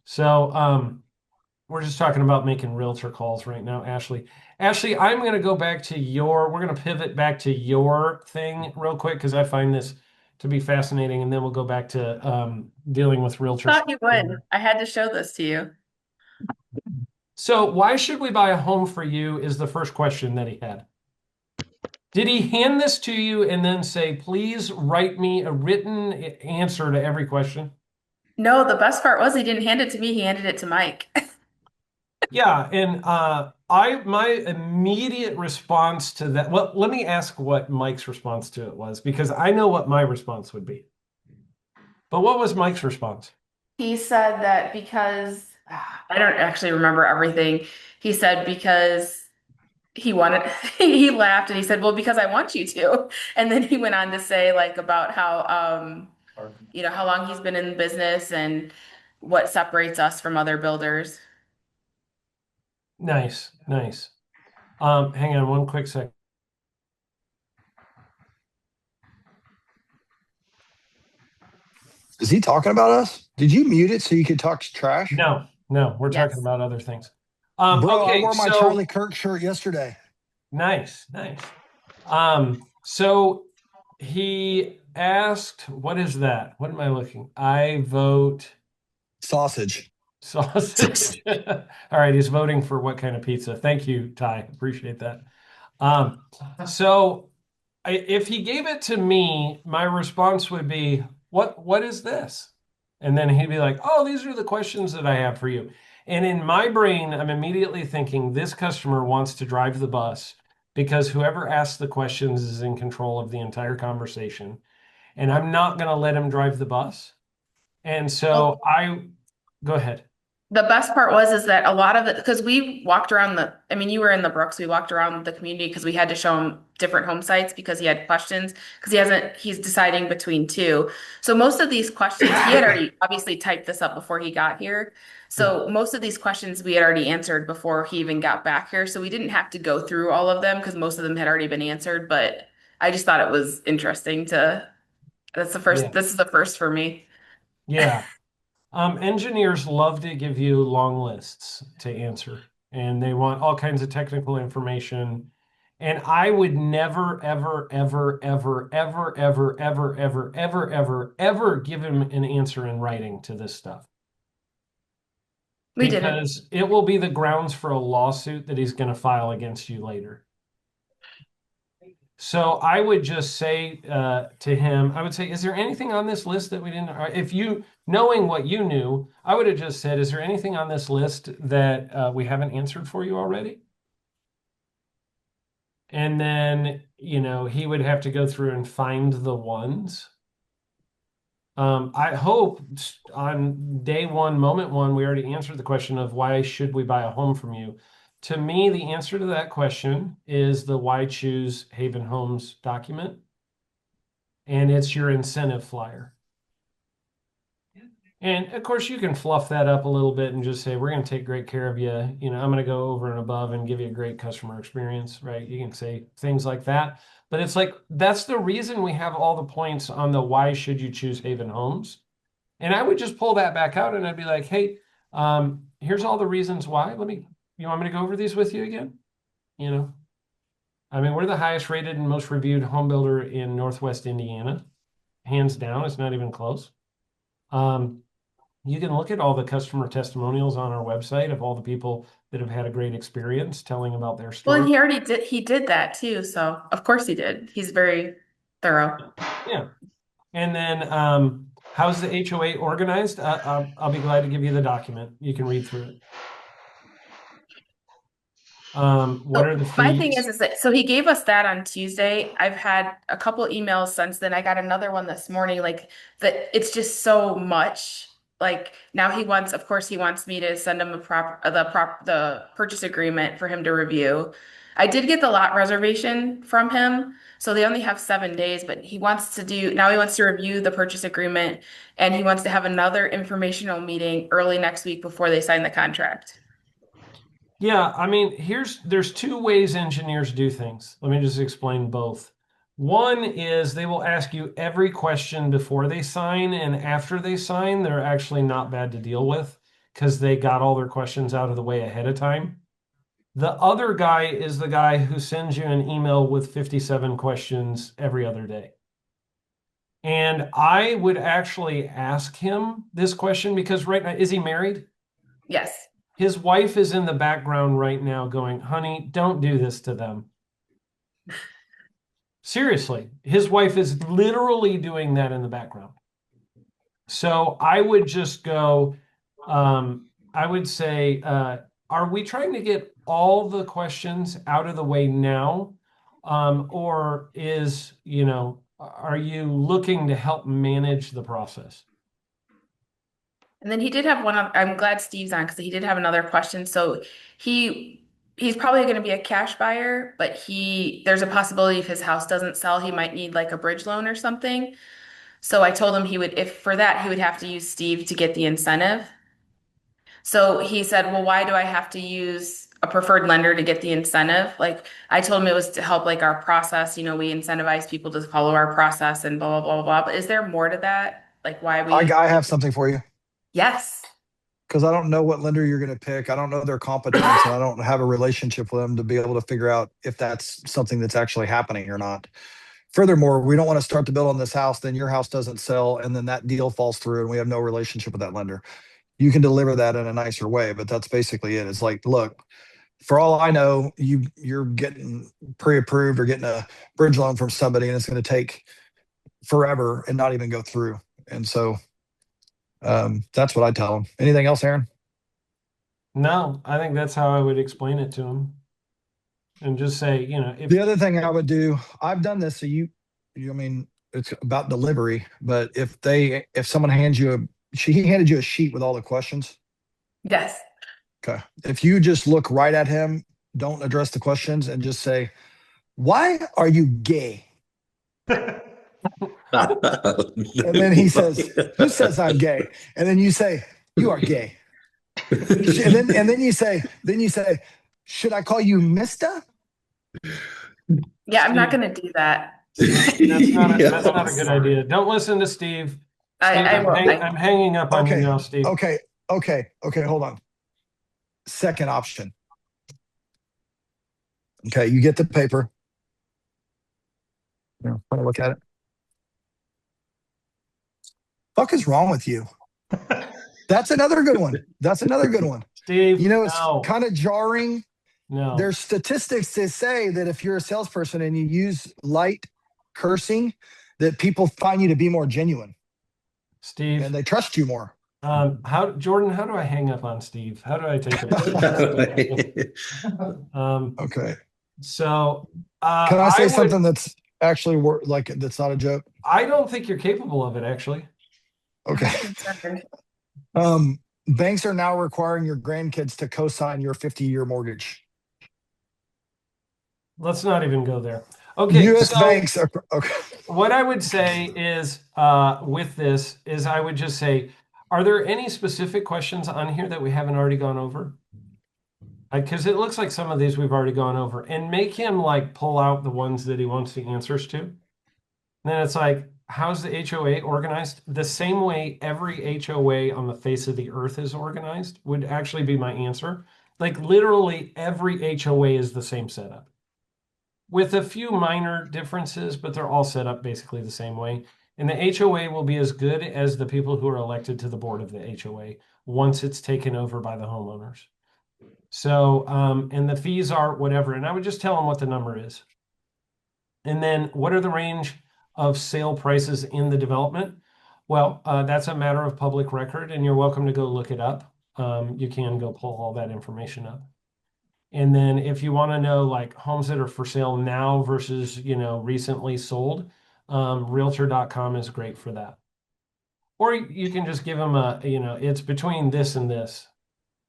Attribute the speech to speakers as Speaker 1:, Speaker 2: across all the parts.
Speaker 1: So we're just talking about making realtor calls right now, Ashley. Ashley, I'm going to go back to we're going to pivot back to your thing real quick because I find this to be fascinating, and then we'll go back to dealing with realtors.
Speaker 2: Thought you would. I had to show this to you.
Speaker 1: So, why should we buy a home for you is the first question that he had. Did he hand this to you and then say, please write me a written answer to every question?
Speaker 2: No, the best part was he didn't hand it to me, he handed it to Mike.
Speaker 1: Yeah, and I my immediate response to that, well, let me ask what Mike's response to it was because I know what my response would be. But what was Mike's response?
Speaker 2: He said that because I don't actually remember everything. He said because he wanted, he laughed and he said, well, because I want you to. And then he went on to say like about how how long he's been in the business and what separates us from other builders.
Speaker 1: Nice, nice. Hang on one quick second.
Speaker 3: Is he talking about us? Did you mute it so you could talk trash?
Speaker 1: No, no, we're talking
Speaker 2: Yes.
Speaker 1: about other things.
Speaker 3: Bro, I
Speaker 1: Okay,
Speaker 3: wore my
Speaker 1: so
Speaker 3: Charlie Kirk shirt yesterday.
Speaker 1: nice, nice. So he asked, what is that? What am I looking? I vote
Speaker 3: Sausage.
Speaker 1: sausage. All right, he's voting for what kind of pizza. Thank you, Ty. Appreciate that. Um, so if he gave it to me, my response would be, what is this? And then he'd be like, oh, these are the questions that I have for you. And in my brain, I'm immediately thinking this customer wants to drive the bus because whoever asks the questions is in control of the entire conversation. And I'm not going to let him drive the bus. And
Speaker 2: Well,
Speaker 1: so I go ahead.
Speaker 2: the best part was is that a lot of it because we walked around I mean, you were in the Brooks, we walked around the community because we had to show him different home sites because he had questions because he's deciding between two. So most of these questions, he had already obviously typed this up before he got here.
Speaker 1: Yeah.
Speaker 2: So most of these questions we had already answered before he even got back here. So we didn't have to go through all of them because most of them had already been answered. But I just thought it was interesting
Speaker 1: Yeah.
Speaker 2: this is the first for me.
Speaker 1: Yeah. Engineers love to give you long lists to answer, and they want all kinds of technical information. And I would never, ever, ever, ever, ever, ever, ever, ever, ever, ever, ever give him an answer in writing to this stuff
Speaker 2: We didn't.
Speaker 1: because it will be the grounds for a lawsuit that he's going to file against you later. So I would just say to him, I would say, is there anything on this list that we didn't, if you, knowing what you knew, I would have just said, is there anything on this list that we haven't answered for you already? And then, he would have to go through and find the ones. I hope on day one, moment one, we already answered the question of why should we buy a home from you? To me, the answer to that question is the Why Choose Haven Homes document, and it's your incentive flyer. And of course, you can fluff that up a little bit and just say, we're going to take great care of you. I'm going to go over and above and give you a great customer experience, right? You can say things like that. But it's like, that's the reason we have all the points on the why should you choose Haven Homes. And I would just pull that back out and I'd be like, hey, here's all the reasons why. You want me to go over these with you again? You know, I mean, we're the highest rated and most reviewed home builder in Northwest Indiana. Hands down, it's not even close. Um, you can look at all the customer testimonials on our website of all the people that have had a great experience telling about their
Speaker 2: Well, and
Speaker 1: story.
Speaker 2: he did that too, so of course he did. He's very thorough.
Speaker 1: Yeah. And then how's the HOA organized? I'll be glad to give you the document. You can read through it. What
Speaker 2: So
Speaker 1: are the
Speaker 2: my thing
Speaker 1: fees?
Speaker 2: is that so he gave us that on Tuesday. I've had a couple emails since then. I got another one this morning, like that it's just so much. Like now of course, he wants me to send him the purchase agreement for him to review. I did get the lot reservation from him, so they only have 7 days, but he wants to review the purchase agreement and he wants to have another informational meeting early next week before they sign the contract.
Speaker 1: Yeah, I mean, there's two ways engineers do things. Let me just explain both. One is they will ask you every question before they sign, and after they sign, they're actually not bad to deal with because they got all their questions out of the way ahead of time. The other guy is the guy who sends you an email with 57 questions every other day. And I would actually ask him this question because right now, is he married?
Speaker 2: Yes.
Speaker 1: His wife is in the background right now going, honey, don't do this to them. Seriously, his wife is literally doing that in the background. So I would just go, I would say, are we trying to get all the questions out of the way now? Or are you looking to help manage the process?
Speaker 2: And then he did have I'm glad Steve's on because he did have another question. So he's probably going to be a cash buyer, but there's a possibility if his house doesn't sell, he might need like a bridge loan or something. So I told him if for that, he would have to use Steve to get the incentive. So he said, well, why do I have to use a preferred lender to get the incentive? Like I told him it was to help like our process. We incentivize people to follow our process and blah, blah, blah, blah. But is there more to that? Like why
Speaker 3: I have something for you
Speaker 2: yes.
Speaker 3: because I don't know what lender you're going to pick. I don't know their competence, and I don't have a relationship with them to be able to figure out if that's something that's actually happening or not. Furthermore, we don't want to start to build on this house, then your house doesn't sell, and then that deal falls through, and we have no relationship with that lender. You can deliver that in a nicer way, but that's basically it. It's like, look, for all I know, you're getting pre-approved or getting a bridge loan from somebody, and it's going to take forever and not even go through. And so that's what I tell them. Anything else, Aaron?
Speaker 1: No, I think that's how I would explain it to him. And just say, if
Speaker 3: The other thing I would do, I've done this. So I mean, it's about delivery, but if someone hands you he handed you a sheet with all the questions.
Speaker 2: Yes.
Speaker 3: Okay. If you just look right at him, don't address the questions and just say, why are you gay? And then he says, who says I'm gay? And then you say, you are gay. And then you say, should I call you Mister?
Speaker 2: Yeah, I'm not
Speaker 1: Steve,
Speaker 2: going to do that.
Speaker 1: that's not a good idea. Don't listen to Steve. Steve,
Speaker 2: I will.
Speaker 1: I'm hanging up on you
Speaker 3: Okay.
Speaker 1: now, Steve.
Speaker 3: Okay. Hold on. Second option. Okay. You get the paper. Want to look at it? Fuck is wrong with you? That's another good one.
Speaker 1: Steve,
Speaker 3: It's
Speaker 1: no,
Speaker 3: kind of jarring.
Speaker 1: no.
Speaker 3: There's statistics that say that if you're a salesperson and you use light cursing, that people find you to be more genuine
Speaker 1: Steve,
Speaker 3: and they trust you more.
Speaker 1: Jordan, how do I hang up on Steve? How do I take it?
Speaker 3: Okay.
Speaker 1: So
Speaker 3: Can I say something that's actually that's not a joke?
Speaker 1: I don't think you're capable of it, actually.
Speaker 3: Okay. Banks are now requiring your grandkids to co-sign your 50-year mortgage.
Speaker 1: Let's not even go there. Okay,
Speaker 3: U.S. banks are okay.
Speaker 1: What I would say is with this is I would just say, are there any specific questions on here that we haven't already gone over? Because it looks like some of these we've already gone over, and make him like pull out the ones that he wants the answers to. And then it's like, how's the HOA organized? The same way every HOA on the face of the earth is organized would actually be my answer. Like literally every HOA is the same setup with a few minor differences, but they're all set up basically the same way. And the HOA will be as good as the people who are elected to the board of the HOA once it's taken over by the homeowners. So, and the fees are whatever. And I would just tell them what the number is. And then what are the range of sale prices in the development? Well, that's a matter of public record, and you're welcome to go look it up. You can go pull all that information up. And then if you want to know like homes that are for sale now versus, recently sold, realtor.com is great for that. Or you can just give them it's between this and this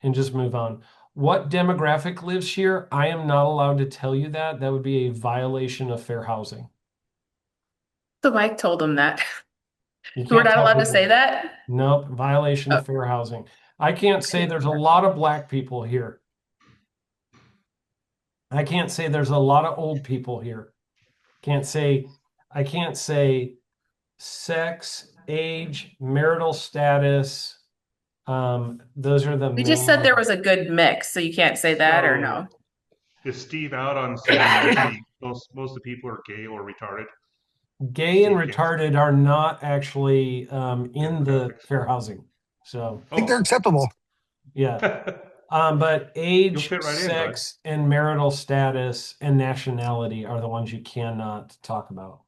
Speaker 1: and just move on. What demographic lives here? I am not allowed to tell you that. That would be a violation of fair housing.
Speaker 2: So Mike told him that.
Speaker 1: You
Speaker 2: We're
Speaker 1: can't
Speaker 2: not
Speaker 1: tell
Speaker 2: allowed to
Speaker 1: people.
Speaker 2: say that?
Speaker 1: Nope, violation of fair housing. I can't say there's a lot of black people here. I can't say there's a lot of old people here. I can't say sex, age, marital status, Those are the
Speaker 2: We just said
Speaker 1: main.
Speaker 2: there was a good mix, so you can't say that or no.
Speaker 4: So is Steve out on seniority? Most of the people are gay or retarded.
Speaker 1: Gay and
Speaker 4: Steve can't say.
Speaker 1: retarded are not actually in the
Speaker 4: Demographics.
Speaker 1: fair housing. So
Speaker 3: I think they're
Speaker 4: Oh,
Speaker 3: acceptable.
Speaker 1: yeah. But
Speaker 4: you'll
Speaker 1: age,
Speaker 4: fit right in, bud.
Speaker 1: sex, and marital status and nationality are the ones you cannot talk about.